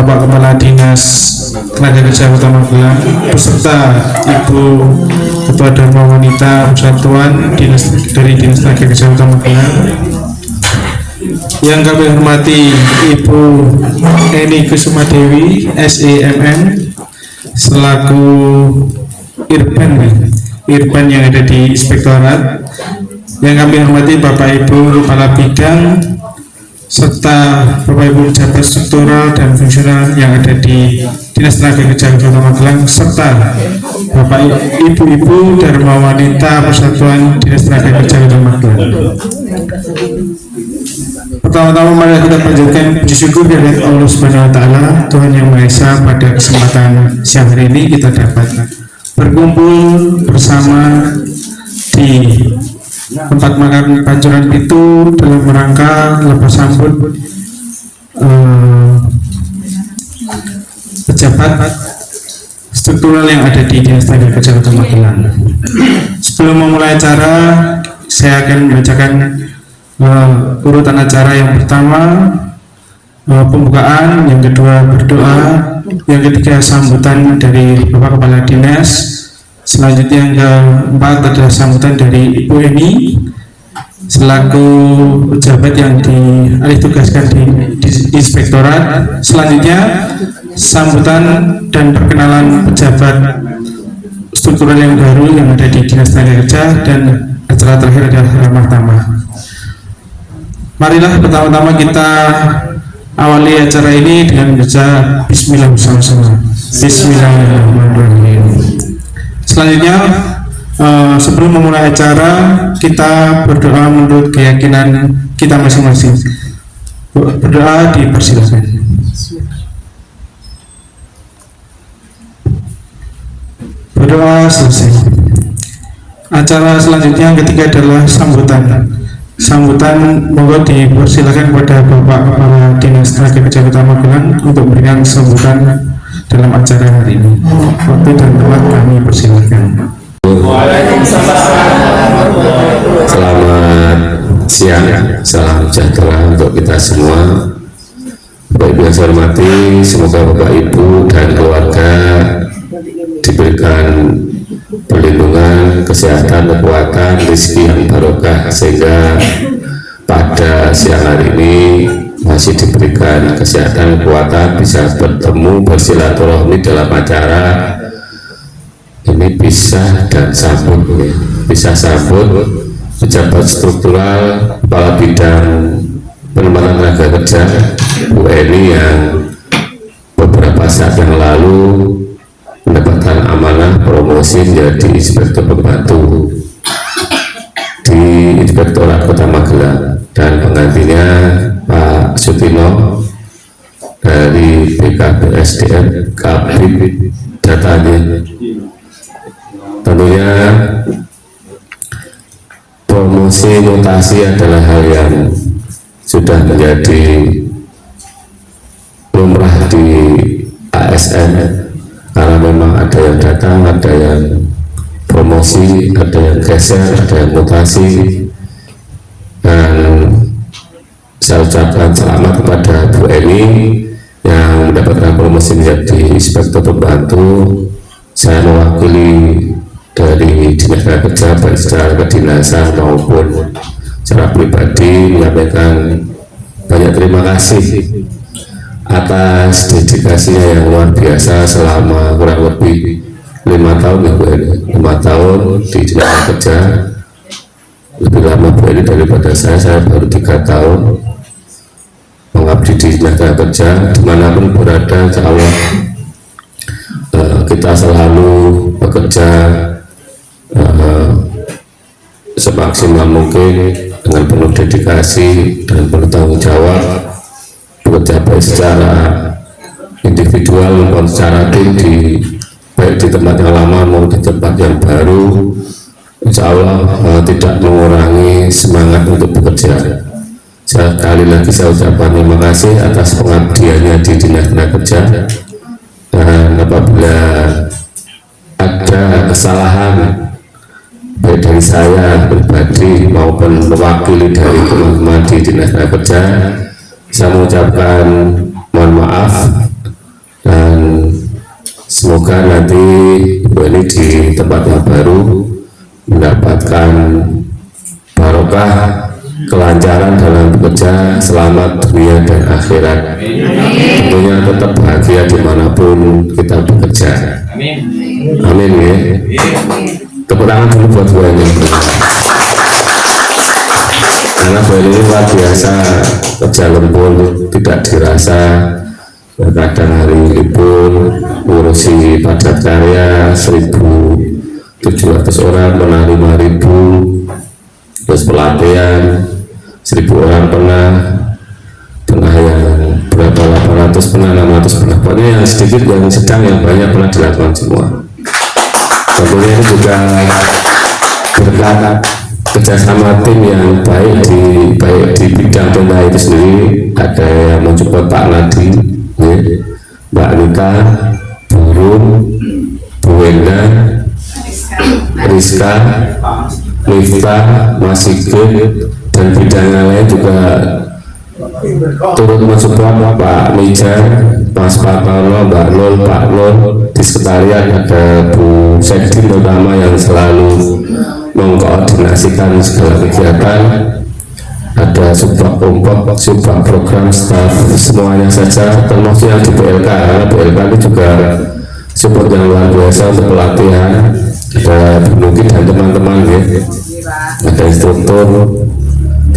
Bapak Kepala Dinas Tenaga Kerja Kota Magelang beserta Ibu Ketua Dharma Wanita Persatuan dari Dinas Tenaga Kerja Kota Magelang. Yang kami hormati Ibu Eni Kusuma Dewi SEMN selaku Irban yang ada di Inspektorat. Yang kami hormati Bapak Ibu Kepala Bidang serta Bapak Ibu pejabat struktural dan fungsional yang ada di Dinas Tenaga Kerja Kota Magelang serta Bapak Ibu Dharma Wanita Persatuan Dinas Tenaga Kerja Kota Magelang. Pertama-tama mari kita panjatkan puji syukur kepada Allah Subhanahu wa taala, Tuhan Yang Maha Esa. Pada kesempatan siang hari ini kita dapat berkumpul bersama di tempat makan Pancuran itu dalam rangka lepas sambut pejabat struktural yang ada di Dinas Tenaga Kerja Kota Magelang. Sebelum memulai acara, saya akan membacakan urutan acara. Yang pertama pembukaan, yang kedua berdoa, yang ketiga sambutan dari Bapak Kepala Dinas, selanjutnya yang keempat adalah sambutan dari Ibu Eni selaku pejabat yang dialih tugaskan di Inspektorat. Selanjutnya sambutan dan perkenalan pejabat struktural yang baru yang ada di Dinas Tenaga Kerja, dan acara terakhir adalah ramah tamah. Marilah pertama-tama kita awali acara ini dengan membaca Bismillah bersama-sama. Bismillahirrahmanirrahim. Selanjutnya sebelum memulai acara, kita berdoa menurut keyakinan kita masing-masing. Berdoa dipersilakan. Berdoa selesai. Acara selanjutnya yang ketiga adalah sambutan. Sambutan monggo dipersilakan kepada Bapak Kepala Dinas Tenaga Kerja Kota Magelang untuk memberikan sambutan dalam acara hari ini. Waktu dan tempat kami persilakan. Selamat siang, salam sejahtera untuk kita semua. Bapak Ibu yang saya hormati, semoga Bapak Ibu dan keluarga diberikan perlindungan, kesehatan, kekuatan, rezeki yang barokah, sehingga pada siang hari ini masih diberikan kesehatan, kekuatan, bisa bertemu, bersilaturahmi dalam acara ini, bisa dan sambut, bisa sambut pejabat struktural, kepala bidang penempatan tenaga kerja Bu Eni yang beberapa saat yang lalu mendapatkan amanah promosi menjadi inspektur pembantu di Inspektorat Kota Magelang, dan penggantinya Pak Sutino dari BKPSDM Kabit Datanya. Tentunya promosi mutasi adalah hal yang sudah menjadi lumrah di ASN, karena memang ada yang datang, ada yang promosi, ada yang geser, ada yang mutasi. Dan saya ucapkan selamat kepada Bu Eni yang mendapatkan promosi menjadi inspektur pembantu. Saya mewakili dari Dinas Tenaga Kerja baik secara kedinasan maupun secara pribadi menyampaikan banyak terima kasih atas dedikasinya yang luar biasa selama kurang lebih 5 tahun ya Bu Eni, 5 tahun di Dinas Tenaga Kerja. Lebih lama Bu Eni daripada saya baru 3 tahun mengabdi di Dinas Tenaga Kerja. Dimanapun berada, insya Allah kita selalu bekerja semaksimal mungkin dengan penuh dedikasi dan penuh tanggung jawab, bekerja baik secara individual maupun secara tim, baik di tempat yang lama maupun di tempat yang baru. Insya Allah tidak mengurangi semangat untuk bekerja. Sekali lagi saya ucapkan terima kasih atas pengabdiannya di Dinas Tenaga Kerja, dan apabila ada kesalahan baik dari saya pribadi maupun mewakili dari teman-teman di Dinas Tenaga Kerja, saya mengucapkan mohon maaf Semoga nanti Ibu ini di tempat yang baru mendapatkan barokah, kelancaran dalam bekerja, selamat dunia dan akhirat. Tentunya tetap bahagia dimanapun kita bekerja. Amin ya. Tepuk tangan dulu buat Bu ini. Karena Bu ini luar biasa, kerja lembur tidak dirasa. Kadang hari libur ngurusi padat karya 1.700 orang, pernah 5.000, terus pelatihan 1.000 orang pernah yang berapa 800 pernah 600 pernah, pokoknya yang sedikit, yang sedang, yang banyak pernah dilakukan semua. Tentunya ini juga berkat kerjasama tim yang baik di bidang tenda itu sendiri. Ada yang mencoba Pak Nadi, Mbak Nika, Burung, Bu Wenda, Rizka, Miftah, Mas Sigit, dan bidangnya lain juga turut mensupport Pak Mijar, Mas Patono, Mbak Nol, Pak Nur. Di sekretariat ada Bu Sekdin terutama yang selalu mengkoordinasikan segala kegiatan. Ada subak program, staf, semuanya saja, termasuk yang di BLK, karena BLK ini juga support yang luar biasa untuk pelatihan. Ada Bu Nuki dan teman-teman ya, ada instruktur,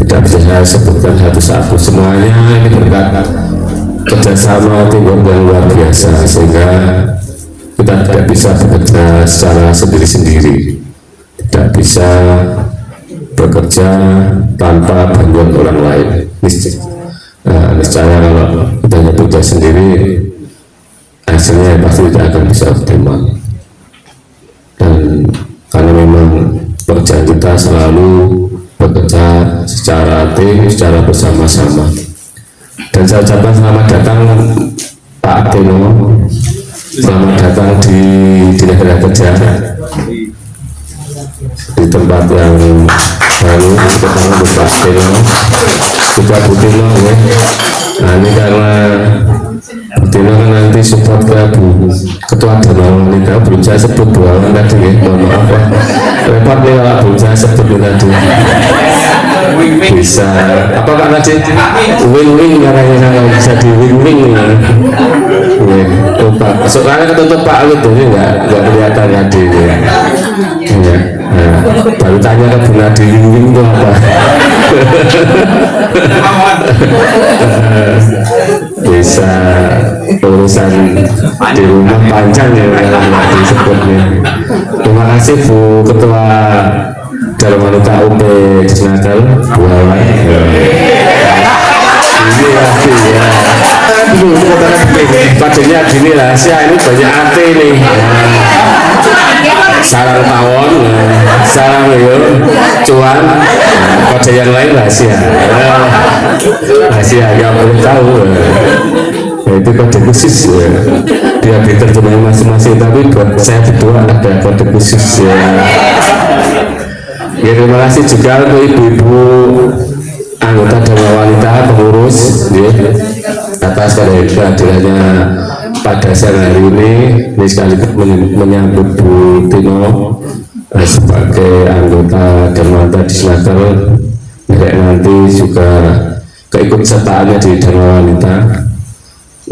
tidak bisa saya sebutkan satu-satu, semuanya ini berkat kerjasama tim yang luar biasa, sehingga kita tidak bisa bekerja secara sendiri-sendiri, tidak bisa bekerja tanpa bantuan orang lain. Niscaya kalau kita hanya bekerja sendiri, hasilnya pasti tidak akan bisa optimal. Dan karena memang pekerjaan kita selalu bekerja secara tim, secara bersama-sama. Dan saya ucapkan selamat datang Pak Tino, selamat datang di negara kerja, di tempat yang baru. Pertama Bu Pak Tino, juga Bu Tino ya. Nah ini karena Bu Tino kan nanti support ke Bu Ketua Dharma Wanita, belum saya sebut Bu Awan tadi ya, mohon maaf ya, repot nih kalau belum saya sebut tadi. Bisa apa Kak Najib? Wing-wing caranya saya bisa di wing-wing ya. Lupa, soalnya ketutup Pak Alit ini nggak kelihatan tadi ya. Ya. Nah, baru tanya ke Bu Nadi, wing-wing itu apa? Bisa urusan di rumah panjang ya kalau disebutnya. Terima kasih Bu Ketua Dharma Wanita UP Disnaker, Bu Awan. Ini lagi ya. Padanya gini rahasia, ini banyak arti nih. Sarang tawon, sarang yuk, cuan, kode yang lain rahasia. Rahasia yang perlu tahu. Itu kode khusus ya. Dia diterjemahkan masing-masing, tapi buat saya berdua ada kode khusus ya. Ya, terima kasih juga untuk ibu-ibu anggota Dharma Wanita pengurus ya, atas kehadirannya pada siang hari ini sekaligus menyambut Bu Tino sebagai anggota Dharma Wanita Disnaker. Nanti juga keikutsertaannya di Dharma Wanita,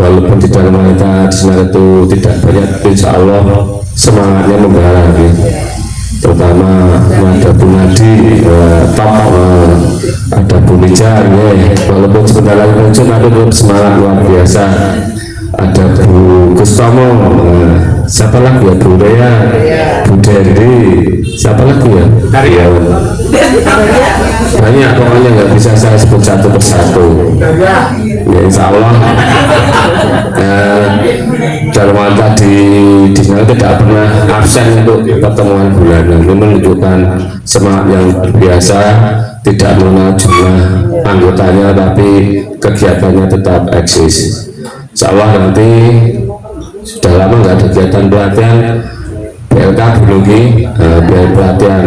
walaupun di Dharma Wanita Disnaker itu tidak banyak, insya Allah semangatnya membara ya. Terutama ada Bu Nadi, ada Bu Mijar ya, walaupun sebentar lagi muncul, tapi semangat luar biasa. Ada Bu Gustomo, siapa lagi ya, Bu Rea, Bu Dendi, siapa lagi ya, karyawan banyak, pokoknya nggak bisa saya sebut satu persatu ya. Insya Allah Dharma Wanita di sana tidak pernah absen untuk pertemuan bulanan. Ini menunjukkan semangat yang biasa, tidak mengenal jumlah anggotanya, tapi kegiatannya tetap eksis. Insya Allah nanti sudah lama nggak ada kegiatan pelatihan BLK Bulugi, biar pelatihan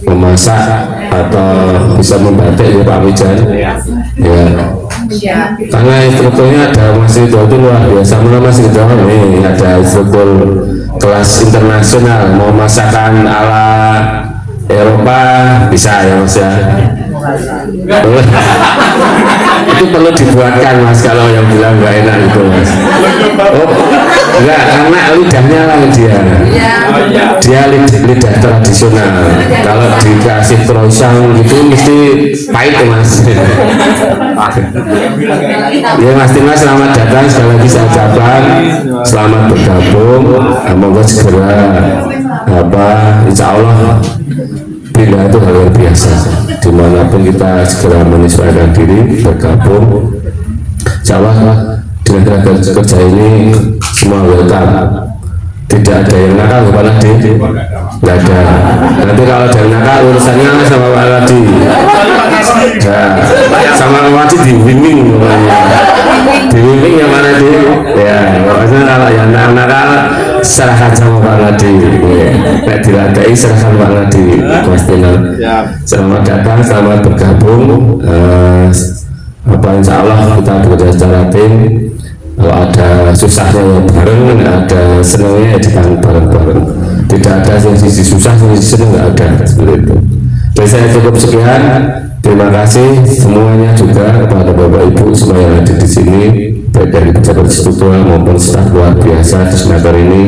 memasak atau bisa membatik ya Pak Mijan ya. Karena instrukturnya ada Mas Ridho itu luar biasa. Menurut Mas Ridho nih ada instruktur kelas internasional, mau masakan ala Eropa bisa ya Mas ya. Itu perlu dibuatkan Mas, kalau yang bilang nggak enak itu Mas. Oh enggak, karena lidahnya lah dia lidah tradisional. Kalau dikasih croissant gitu mesti pahit ya Mas. Ya Mas Tina, selamat datang sekali lagi, saya ucapkan selamat bergabung. Semoga segera insya Allah bila itu hal yang biasa, dimanapun kita segera menyesuaikan diri bergabung. Insya Allah dengan tenaga kerja ini semua welcome, tidak ada yang nakal Pak Ladi, nggak ada. Nanti kalau ada yang nakal urusannya sama Pak Ladi, sama Pak Ladi dibimbing, dibimbing yang mana di ya. Pokoknya kalau yang nakal serahkan sama Pak Ladi, nggak diladai serahkan Pak Ladi. Mas Tina, selamat datang, selamat bergabung. Insya Allah kita bekerja secara tim. Kalau ada susahnya ya bareng, ada senangnya ya ditanggung bareng-bareng. Tidak ada sisi susah, sisi senang, nggak ada seperti itu. Jadi saya cukup sekian. Terima kasih semuanya juga kepada Bapak Ibu semua yang ada di sini, baik dari pejabat struktural maupun staf luar biasa di Senator ini.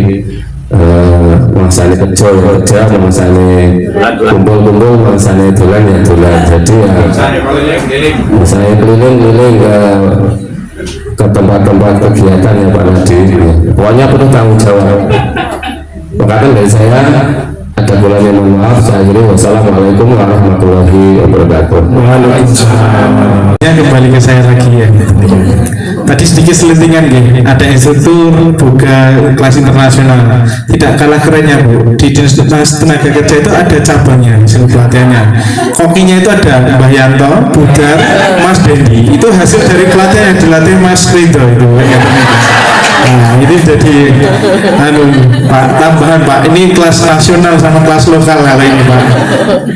Mangsane kerja, mangsane kumpul-kumpul, mangsane dolan ya dolan. Jadi ya mangsane keliling-keliling ke tempat-tempat kegiatan ya Pak Nadi. Pokoknya penuh tanggung jawab. Makanya dari saya ada bulannya, mohon maaf. Saya akhiri, wassalamualaikum warahmatullahi wabarakatuh. Waalaikumsalam. Ya, kembali ke saya lagi ya. Tadi sedikit selentingan ya, ada instruktur buka kelas internasional. Tidak kalah kerennya Bu, di Dinas Tenaga Kerja itu ada cabangnya, hasil pelatihannya. Kokinya itu ada Mbah Yanto, Budar, Mas Dendi. Itu hasil dari pelatihan yang dilatih Mas Ridho itu. Nah, ini jadi Pak, tambahan Pak, ini kelas nasional sama kelas lokal kali ini Pak.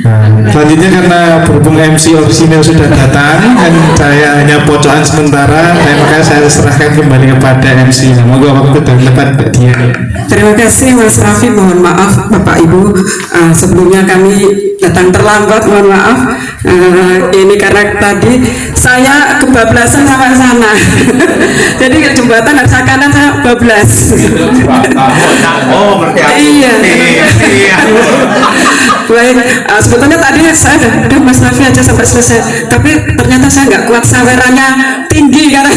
Nah, selanjutnya karena berhubung MC orisinil sudah datang dan saya hanya pocokan sementara, maka saya serahkan kembali kepada MC. Semoga waktu dan tempat dia. Terima kasih Mas Raffi, mohon maaf Bapak Ibu, sebelumnya kami datang terlambat, mohon maaf. Ini karena tadi saya kebablasan sampai sana. Jadi ke jembatan harus kanan saya bablas. Oh, berarti aku. Iya. Baik, sebetulnya tadi saya udah Mas Raffi aja sampai selesai, tapi ternyata saya nggak kuat, sawerannya tinggi karena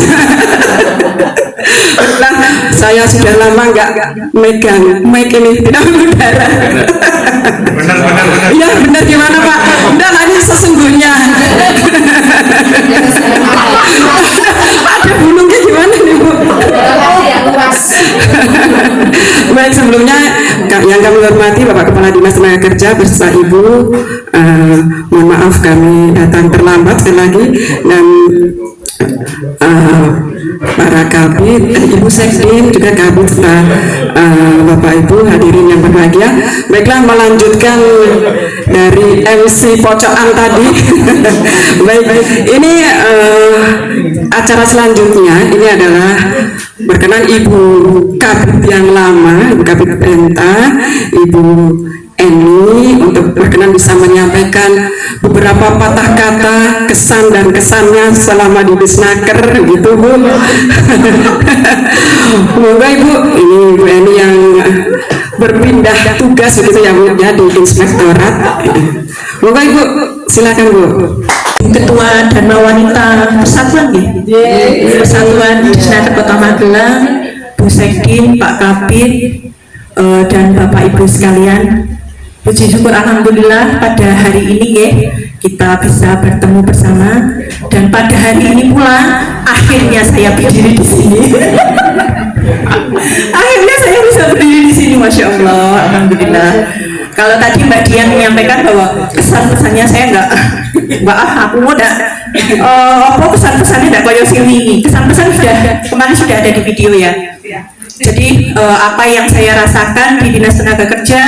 nah, saya sudah lama nggak megang mic ini, tidak udara. Benar. Iya benar, gimana Pak? Udah ini sesungguhnya. Ada bulungnya gimana nih Bu? Baik, sebelumnya yang kami hormati Bapak Kepala Dinas Tenaga Kerja beserta Ibu, mohon maaf kami datang terlambat sekali lagi, dan para kabit, Ibu Sekdim juga kabit serta Bapak Ibu hadirin yang berbahagia. Baiklah, melanjutkan dari MC pocokan tadi. Baik, ini acara selanjutnya ini adalah berkenan Ibu Kabit yang lama, Ibu Kabit Penta, Ibu Eni, untuk berkenan bisa menyampaikan beberapa patah kata, kesan dan kesannya selama di Disnaker gitu Bu. Semoga Ibu, ini Ibu Eni yang berpindah tugas begitu ya Bu ya di Inspektorat. Semoga Ibu, silakan Bu. Ketua Dharma Wanita Persatuan ya, Persatuan Disnaker Kota Magelang, Bu Sekdim, Pak Kabit, dan Bapak Ibu sekalian. Puji syukur alhamdulillah pada hari ini ya kita bisa bertemu bersama, dan pada hari ini pula akhirnya saya berdiri di sini. Akhirnya saya bisa berdiri di sini, masya Allah, alhamdulillah. Kalau tadi Mbak Dian menyampaikan bahwa kesan-pesannya saya aku udah pesan-pesannya enggak koyo sini. Kesan-pesan kemarin sudah ada di video ya. Jadi apa yang saya rasakan di Dinas Tenaga Kerja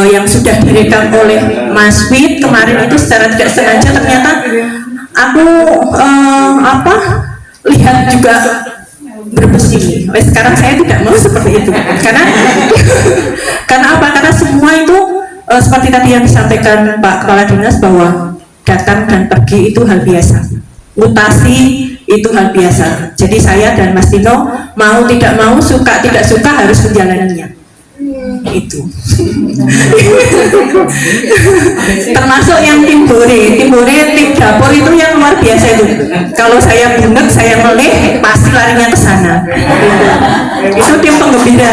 yang sudah direkam oleh Mas Wid kemarin itu secara tidak sengaja ternyata aku lihat juga berbesi. Sekarang saya tidak mau seperti itu karena apa? Karena semua itu seperti tadi yang disampaikan Pak Kepala Dinas bahwa datang dan pergi itu hal biasa, mutasi itu hal biasa. Jadi saya dan Mas Tino mau tidak mau, suka tidak suka harus menjalaninya. Itu termasuk yang tim dapur itu yang luar biasa itu. Kalau saya bunek, saya meleh, pasti larinya ke sana. Itu tim penggembira.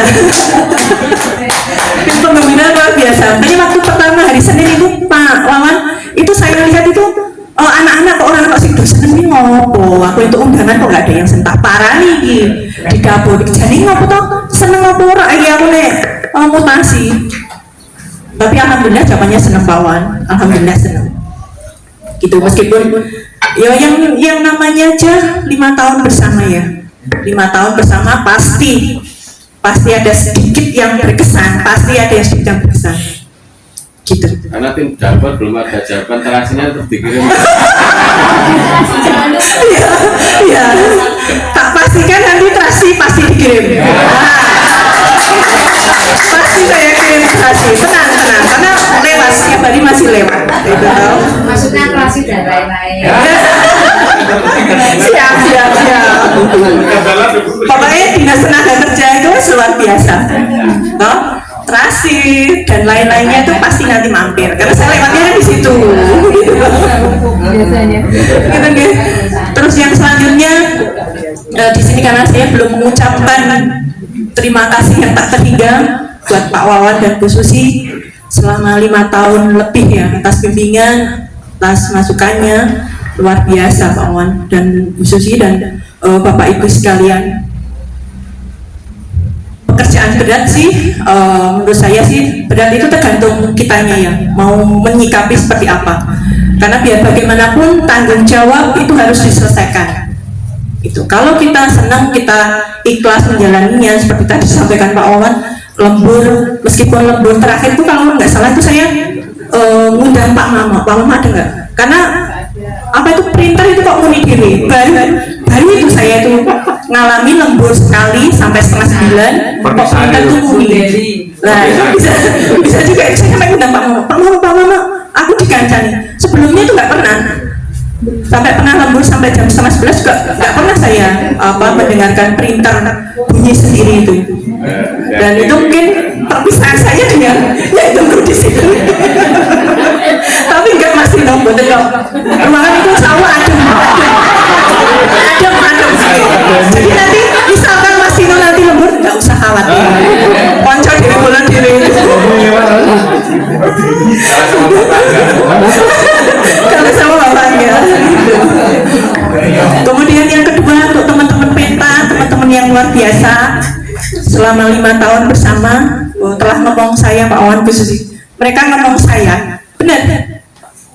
Tim penggembira luar biasa. Makanya waktu pertama hari Senin itu Pak Wawan, itu saya lihat itu anak-anak kok orang kok situ seneng ini ngopo. Aku itu undangan kok nggak ada yang sentak parah nih di dapur. Jadi ngopo toh seneng ngopo ora aku nek mutasi. Tapi alhamdulillah jawabannya seneng Wawan. Alhamdulillah seneng. Gitu meskipun ya yang namanya aja 5 tahun bersama ya. 5 tahun bersama pasti ada sedikit yang berkesan, pasti ada yang sedikit yang berkesan. Gitu. Karena tim dapur belum ada jawaban terasinya terus dikirim. Ya, tak pastikan nanti terasi pasti dikirim. Pasti saya kirim terasi, tenang, karena lewat setiap hari masih lewat. Maksudnya terasi dan lain-lain. Siap. Pokoknya dinas tenaga kerja itu luar biasa. Toh? Terasi dan lain-lainnya itu pasti nanti mampir karena saya lewatnya di situ. Biasanya. Gitu. Terus yang selanjutnya di sini karena saya belum mengucapkan terima kasih yang tak terhingga buat Pak Wawan dan Bu Susi selama 5 tahun lebih ya atas bimbingan, atas masukannya luar biasa Pak Wawan dan Bu Susi dan Bapak Ibu sekalian. Pekerjaan berat sih, menurut saya sih berat itu tergantung kitanya ya mau menyikapi seperti apa. Karena biar bagaimanapun tanggung jawab itu harus diselesaikan. Itu kalau kita senang, kita ikhlas menjalaninya seperti tadi disampaikan Pak Wawan, lembur, meskipun lembur terakhir itu kalau nggak salah itu saya ngundang Pak Mama ada nggak? Karena apa itu printer itu kok muni diri baru itu saya itu ngalami lembur sekali sampai 8:30 kok printer itu muni. Nah itu bisa juga saya sampai ngundang Pak Mama aku dikancani sebelumnya itu nggak pernah sampai pernah lembur sampai jam 11 juga nggak pernah saya mendengarkan printer bunyi sendiri itu. Dan itu mungkin perpisahan saya dengan yaitu di situ. Tapi enggak masih nombor dong. Ruangan itu selalu adem. Jadi nanti misalkan Mas Tino nanti lembur nggak usah khawatir. Konco diri bulan diri. Kalau sama bapaknya. Kemudian yang kedua untuk teman-teman penta, teman-teman yang luar biasa. Selama 5 tahun bersama telah ngomong saya Pak Wawan khusus mereka ngomong saya benar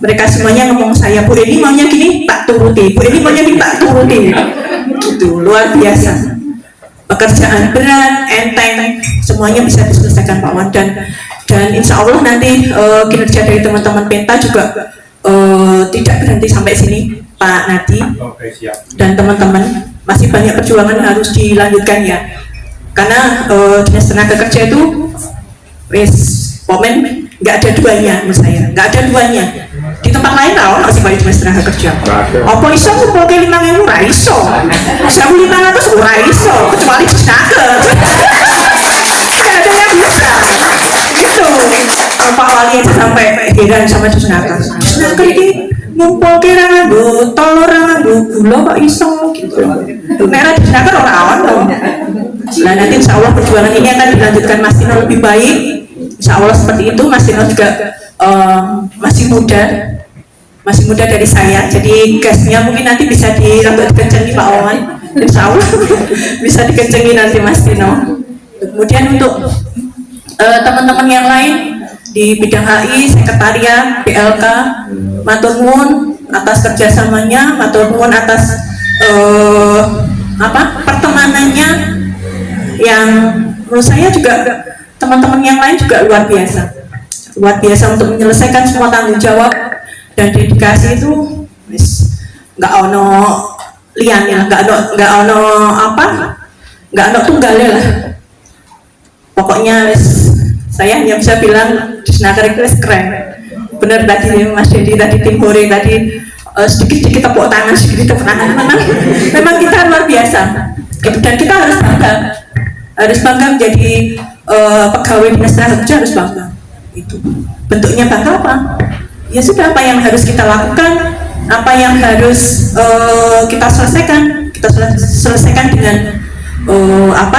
mereka semuanya ngomong saya Bu ini maunya gini tak turuti Bu ini maunya gini tak turuti itu luar biasa pekerjaan berat enteng semuanya bisa diselesaikan Pak Wawan dan insya Allah nanti kinerja dari teman-teman penta juga tidak berhenti sampai sini Pak Nadi dan teman-teman masih banyak perjuangan harus dilanjutkan ya. Karena dinas tenaga kerja itu komen nggak ada duanya menurut saya nggak ada duanya di tempat lain tahu masih banyak dinas tenaga kerja apa iso kumpul ke 5.000 ora iso 1.500 ora iso kecuali di snaker nggak ada yang bisa gitu Pak Wali aja sampai heran sama di snaker ini ngumpul ke orang nganggo telur orang nganggo gula kok iso gitu merah di snaker orang awal nah nanti insya Allah perjuangan ini akan dilanjutkan Mas Tino lebih baik insya Allah seperti itu. Mas Tino juga masih muda dari saya jadi gasnya mungkin nanti bisa dikencengin Pak Wawan insya Allah bisa dikencengin nanti Mas Tino. Kemudian untuk teman-teman yang lain di bidang HI, sekretariat, BLK matur nuwun atas kerjasamanya, matur nuwun atas pertemanannya yang menurut saya juga teman-teman yang lain juga luar biasa untuk menyelesaikan semua tanggung jawab dan dedikasi itu nggak ono liane lah, nggak ono apa, nggak ono tunggalnya lah. Pokoknya saya hanya bisa bilang Disnaker itu keren. Bener tadi Mas Dendi tadi, tim Hore tadi, sedikit-sedikit tepuk tangan, sedikit tepuk tangan. Memang kita luar biasa. Dan kita harus bangga menjadi pegawai dinas tenaga kerja, harus bangga. Itu bentuknya bangga apa? Ya sudah, apa yang harus kita lakukan, apa yang harus kita selesaikan dengan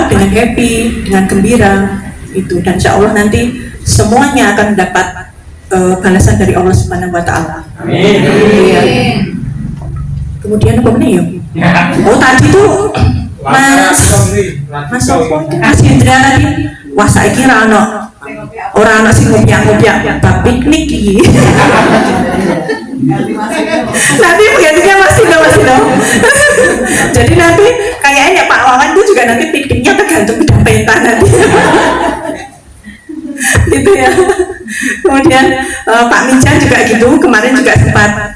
dengan happy, dengan gembira itu. Dan insya Allah nanti semuanya akan dapat balasan dari Allah Subhanahu Wa Taala. Amin. Ya. Kemudian apa nih ya? Oh tadi tuh Mas Indra tadi, wah saya kira orang sing ngopiak-ngopiak bab piknik iki. Nanti gantinya Mas Dino. Jadi nanti kayaknya Pak Wawan itu juga nanti pikniknya tergantung bidang peta nanti. Gitu ya. Kemudian Pak Minjan juga gitu, kemarin juga sempat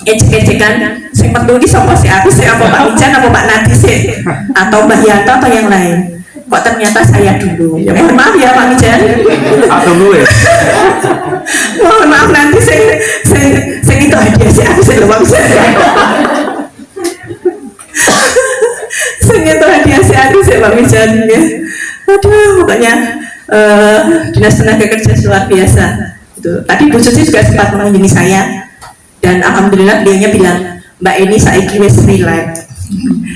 ejek-ejekan sing metu iki sapa sih, aku sih apa Pak Minjan apa Pak Nadi sih atau Mbak Yanto atau yang lain. Kok ternyata saya dulu. Ya mohon maaf ya Pak Minjan. Atau dulu ya. Mohon maaf nanti saya itu hadiah sih, aku sih lupa bisa. Saya itu hadiah sih, aku sih Pak Minjan ya. Aduh, pokoknya Dinas Tenaga Kerja luar biasa. Itu. Tadi Bu Susi juga sempat mengunjungi saya. Dan alhamdulillah beliaunya bilang, Mbak ini saiki wis relax,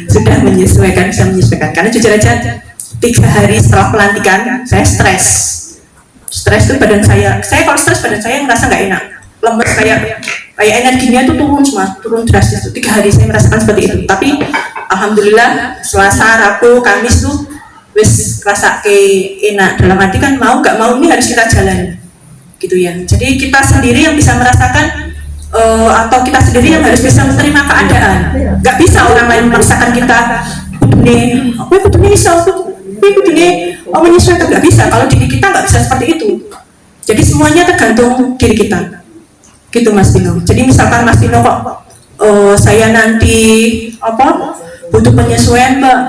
sudah bisa menyesuaikan. Karena jujur aja 3 hari setelah pelantikan saya stres itu badan saya kalau stres badan saya merasa nggak enak, lemes, kayak energinya itu turun drastis. 3 hari saya merasakan seperti itu. Tapi alhamdulillah Selasa, Rabu, Kamis tuh wis rasa enak, dalam arti kan mau nggak mau ini harus kita jalani gitu ya. Jadi kita sendiri yang bisa merasakan atau kita sendiri yang harus bisa menerima keadaan. Gak bisa orang lain memaksakan kita menyesuaikan, gak bisa. Kalau diri kita gak bisa seperti itu. Jadi semuanya tergantung diri kita. Gitu Mas Dino. Jadi misalkan Mas Dino kok saya nanti butuh penyesuaian Mbak,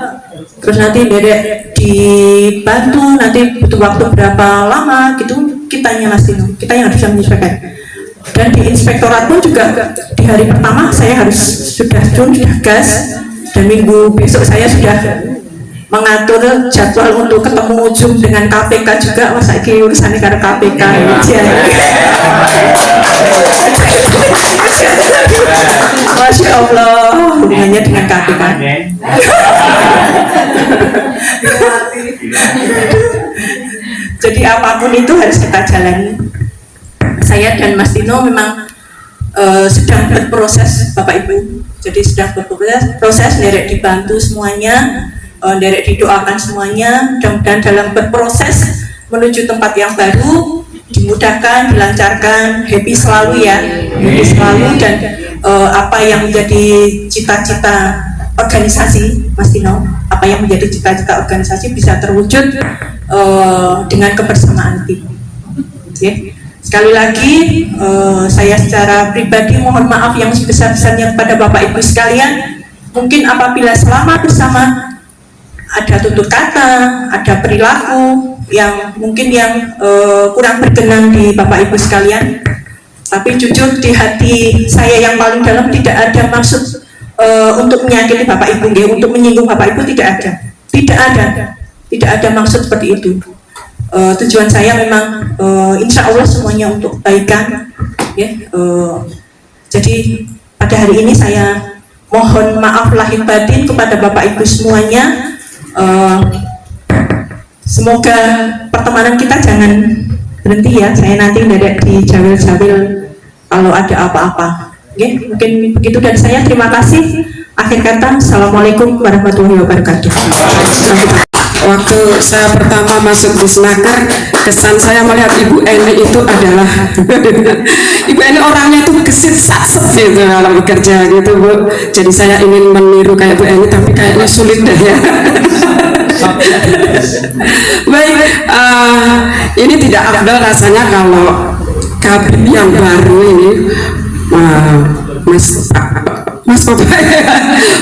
terus nanti dedek dibantu, nanti butuh waktu berapa lama gitu, kitanya Mas Dino, kita yang harus bisa menyesuaikan. Dan di inspektorat pun juga di hari pertama saya harus sudah gas, dan minggu besok saya sudah mengatur jadwal untuk ketemu ujung dengan KPK juga. Mas Aki urusannya karena KPK aja. Masya Allah, hubungannya dengan KPK. Jadi apapun itu harus kita jalani. Saya dan Mas Dino memang sedang berproses Bapak Ibu. Jadi sedang berproses, derek dibantu semuanya, derek didoakan semuanya. Dan dalam berproses menuju tempat yang baru, dimudahkan, dilancarkan, happy selalu ya, happy selalu. Dan apa yang menjadi cita-cita organisasi Mas Dino, apa yang menjadi cita-cita organisasi bisa terwujud dengan kebersamaan tim. Okay. Sekali lagi, saya secara pribadi mohon maaf yang sebesar-besarnya kepada Bapak Ibu sekalian. Mungkin apabila selama bersama ada tutur kata, ada perilaku yang mungkin kurang berkenan di Bapak Ibu sekalian, tapi jujur di hati saya yang paling dalam tidak ada maksud untuk menyakiti Bapak Ibu, untuk menyinggung Bapak Ibu, tidak ada maksud seperti itu. Tujuan saya memang insya Allah semuanya untuk kebaikan ya. Jadi pada hari ini saya mohon maaf lahir batin kepada Bapak Ibu semuanya. Semoga pertemanan kita jangan berhenti ya. Saya nanti tidak dijawil-jawil kalau ada apa-apa. Oke, mungkin begitu dari saya. Terima kasih. Akhir kata, Assalamualaikum warahmatullahi wabarakatuh. Waktu saya pertama masuk Disnaker, kesan saya melihat Ibu Eni itu adalah Ibu Eni orangnya itu gesit sakset gitu dalam bekerja gitu Bu. Jadi saya ingin meniru kayak Bu Eni, tapi kayaknya sulit deh ya. Baik, ini tidak afdal rasanya kalau kabin yang baru ini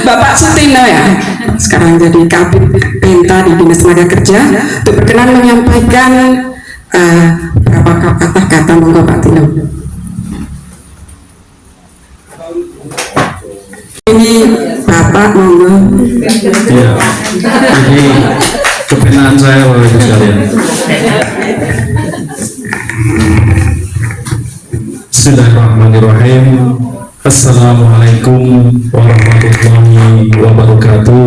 Bapak Sutino ya, sekarang jadi Kabid Penta di Dinas Tenaga Kerja, untuk berkenan menyampaikan beberapa kata-kata. Monggo Pak Tino. Ini Bapak monggo. Iya, ini kebenaran saya Bapak Ibu sekalian. Bismillahirrahmanirrahim. Assalamualaikum warahmatullahi wabarakatuh.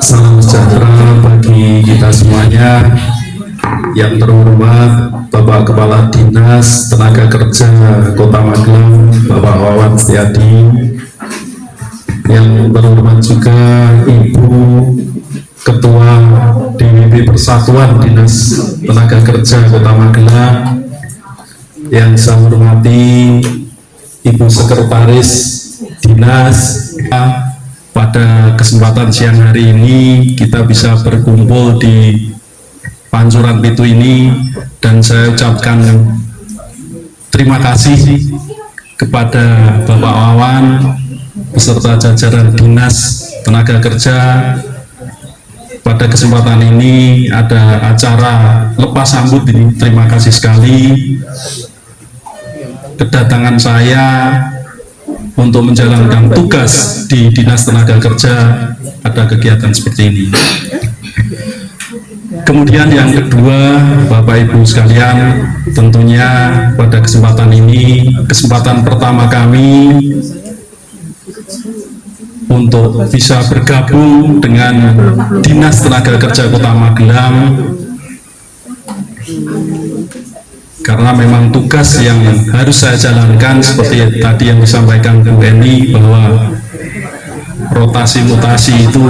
Salam sejahtera bagi kita semuanya. Yang terhormat Bapak Kepala Dinas Tenaga Kerja Kota Magelang, Bapak Wawan Setiadi. Yang terhormat juga Ibu Ketua DWP Persatuan Dinas Tenaga Kerja Kota Magelang. Yang saya hormati Ibu Sekretaris Dinas. Pada kesempatan siang hari ini kita bisa berkumpul di Pancuran Pitu ini, dan saya ucapkan terima kasih kepada Bapak Wawan beserta jajaran Dinas Tenaga Kerja. Pada kesempatan ini ada acara lepas sambut ini, terima kasih sekali. Kedatangan saya untuk menjalankan tugas di Dinas Tenaga Kerja, ada kegiatan seperti ini. Kemudian yang kedua, Bapak Ibu sekalian, tentunya pada kesempatan ini, kesempatan pertama kami untuk bisa bergabung dengan Dinas Tenaga Kerja Kota Magelang, karena memang tugas yang harus saya jalankan seperti tadi yang disampaikan Bu Eni, bahwa rotasi mutasi itu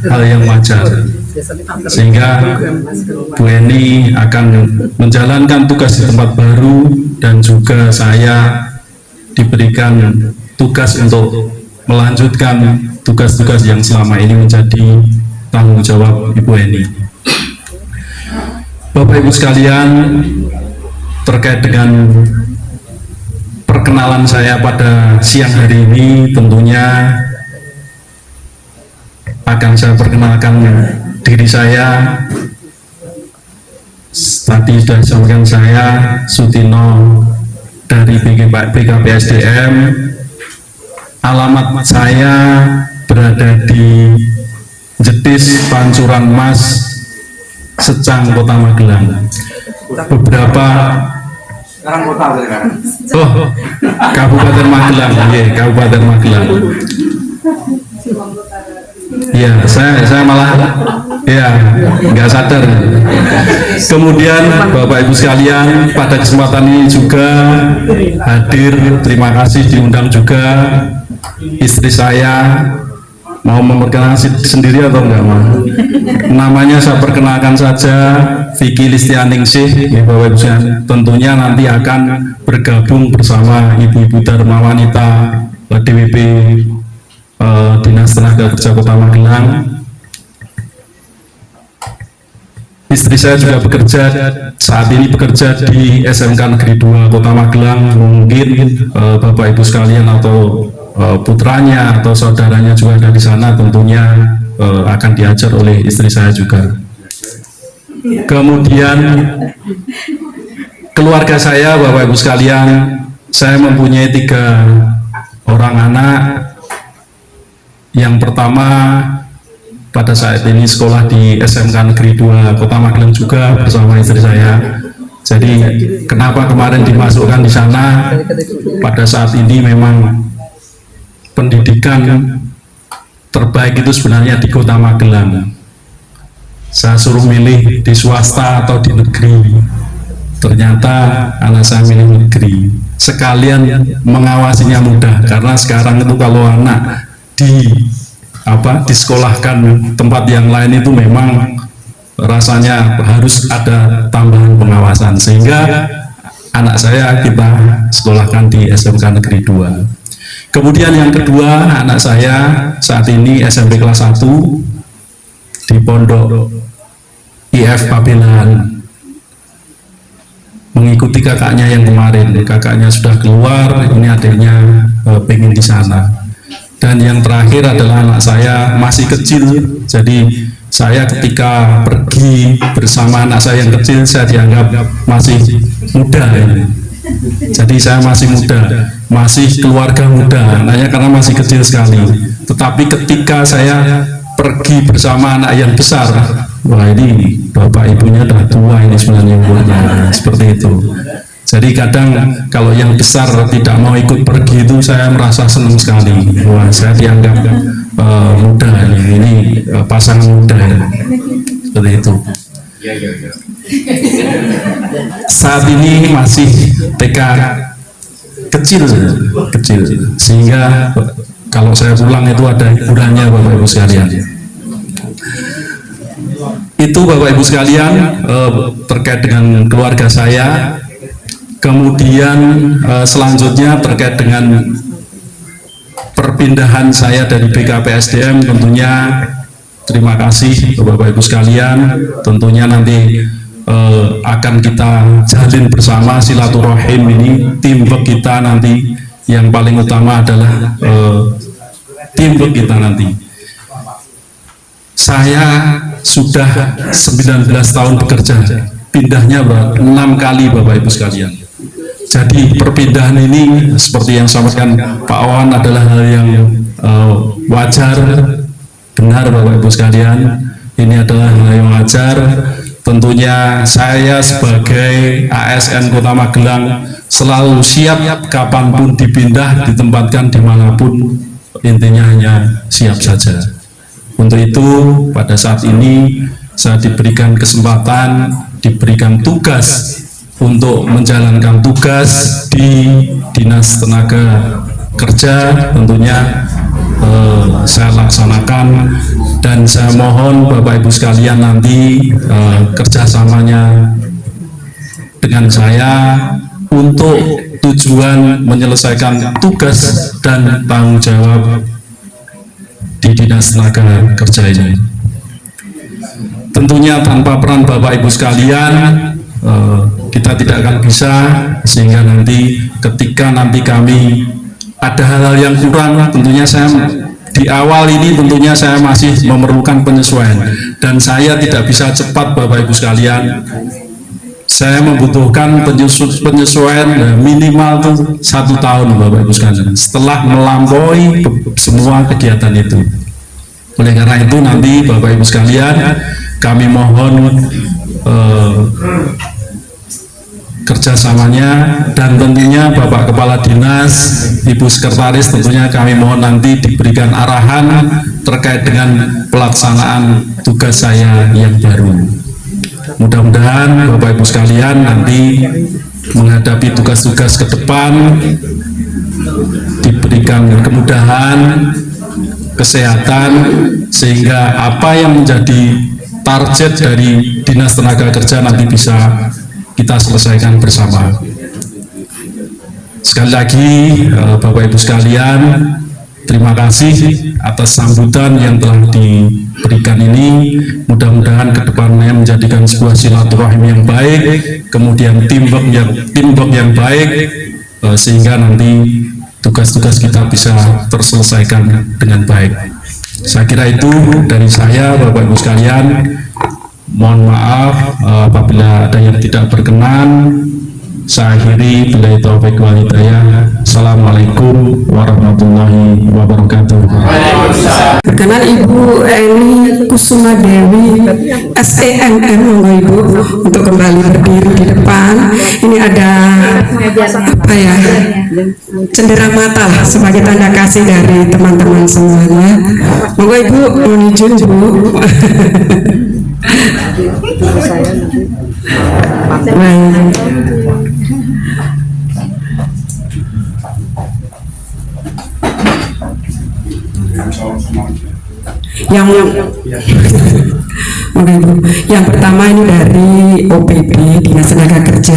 hal yang wajar, sehingga Bu Eni akan menjalankan tugas di tempat baru, dan juga saya diberikan tugas untuk melanjutkan tugas-tugas yang selama ini menjadi tanggung jawab Ibu Eni. Bapak Ibu sekalian, terkait dengan perkenalan saya pada siang hari ini, tentunya akan saya perkenalkan diri saya. Tadi sudah disampaikan, saya Sutino dari BKPSDM. Alamat saya berada di Jetis Pancuran Mas, Secang, Kota Magelang. Beberapa Kabupaten Magelang, Kabupaten Magelang. Ya, saya malah nggak sadar. Kemudian Bapak Ibu sekalian, pada kesempatan ini juga hadir, terima kasih diundang juga istri saya. Mau memperkenalkan sendiri atau enggak, Ma? Namanya saya perkenalkan saja, Vicky Listianingsih, ya, Bapak Ibu sekalian. Tentunya nanti akan bergabung bersama Ibu-Ibu Dharma Wanita DWP Dinas Tenaga Kerja Kota Magelang. Istri saya juga bekerja, saat ini bekerja di SMK Negeri 2 Kota Magelang. Mungkin Bapak Ibu sekalian atau putranya atau saudaranya juga ada di sana, tentunya akan diajar oleh istri saya juga. Kemudian keluarga saya, Bapak Ibu sekalian, saya mempunyai 3 orang anak. Yang pertama, pada saat ini sekolah di SMK Negeri 2 Kota Magelang juga bersama istri saya. Jadi kenapa kemarin dimasukkan di sana? Pada saat ini memang pendidikan terbaik itu sebenarnya di Kota Magelang. Saya suruh milih di swasta atau di negeri, ternyata anak saya milih negeri. Sekalian mengawasinya mudah, karena sekarang itu kalau anak disekolahkan tempat yang lain itu memang rasanya harus ada tambahan pengawasan, sehingga anak saya kita sekolahkan di SMK Negeri 2. Kemudian yang kedua, anak saya saat ini SMP kelas 1 di Pondok IF Pabelan. mengikuti kakaknya yang kemarin. Kakaknya sudah keluar, ini adiknya pengen di sana. Dan yang terakhir adalah anak saya masih kecil, jadi saya ketika pergi bersama anak saya yang kecil, saya dianggap masih muda ini. Jadi saya masih muda, masih keluarga muda, anaknya karena masih kecil sekali. Tetapi ketika saya pergi bersama anak yang besar, wah ini bapak ibunya udah tua ini sebenarnya umurnya, seperti itu. Jadi kadang kalau yang besar tidak mau ikut pergi itu saya merasa senang sekali. Wah, saya dianggap muda ini pasangan muda, seperti itu. Saat ini masih TK kecil, sehingga kalau saya pulang itu ada hiburannya Bapak Ibu sekalian. Itu Bapak Ibu sekalian terkait dengan keluarga saya. Kemudian selanjutnya terkait dengan perpindahan saya dari BKPSDM, tentunya terima kasih Bapak Ibu sekalian. Tentunya nanti akan kita jalin bersama silaturahim ini. Teamwork kita nanti yang paling utama adalah teamwork kita nanti. Saya sudah 19 tahun bekerja, pindahnya 6 kali Bapak Ibu sekalian. Jadi perpindahan ini seperti yang disampaikan Pak Wawan adalah hal yang wajar, benar Bapak Ibu sekalian. Ini adalah hal yang wajar. Tentunya saya sebagai ASN Kota Magelang selalu siap kapanpun dipindah, ditempatkan dimanapun, intinya hanya siap saja. Untuk itu pada saat ini saya diberikan kesempatan, diberikan tugas untuk menjalankan tugas di Dinas Tenaga Kerja. Tentunya saya laksanakan, dan saya mohon Bapak Ibu sekalian nanti kerjasamanya dengan saya untuk tujuan menyelesaikan tugas dan tanggung jawab di Dinas Tenaga Kerja ini. Tentunya tanpa peran Bapak Ibu sekalian kita tidak akan bisa, sehingga nanti ketika nanti kami ada hal-hal yang kurang, tentunya saya di awal ini tentunya saya masih memerlukan penyesuaian, dan saya tidak bisa cepat Bapak Ibu sekalian. Saya membutuhkan penyesuaian minimal tuh 1 tahun Bapak Ibu sekalian, setelah melampaui semua kegiatan itu. Oleh karena itu nanti Bapak Ibu sekalian, kami mohon kerjasamanya, dan tentunya Bapak Kepala Dinas, Ibu Sekretaris, tentunya kami mohon nanti diberikan arahan terkait dengan pelaksanaan tugas saya yang baru. Mudah-mudahan Bapak Ibu sekalian nanti menghadapi tugas-tugas ke depan diberikan kemudahan, kesehatan, sehingga apa yang menjadi target dari Dinas Tenaga Kerja nanti bisa kita selesaikan bersama. Sekali lagi Bapak Ibu sekalian, terima kasih atas sambutan yang telah diberikan ini. Mudah-mudahan kedepannya menjadikan sebuah silaturahim yang baik, kemudian teamwork yang baik, sehingga nanti tugas-tugas kita bisa terselesaikan dengan baik. Saya kira itu dari saya Bapak Ibu sekalian. Mohon maaf apabila ada yang tidak berkenan. Saya akhiri, billahi taufiq wal hidayah. Assalamualaikum warahmatullahi wabarakatuh. Perkenan Ibu Eni Kusuma Dewi SENM, monggo Ibu untuk kembali berdiri di depan. Ini ada apa ya, cendera mata lah, sebagai tanda kasih dari teman-teman semuanya. Monggo Ibu menuju Bu. Yang pertama ini dari OPD Dinas Tenaga Kerja,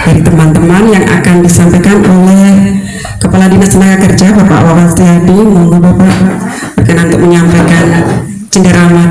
dari teman-teman yang akan disampaikan oleh Kepala Dinas Tenaga Kerja Bapak Wawan Setiadi. Monggo Bapak berkenan untuk menyampaikan cendera mata.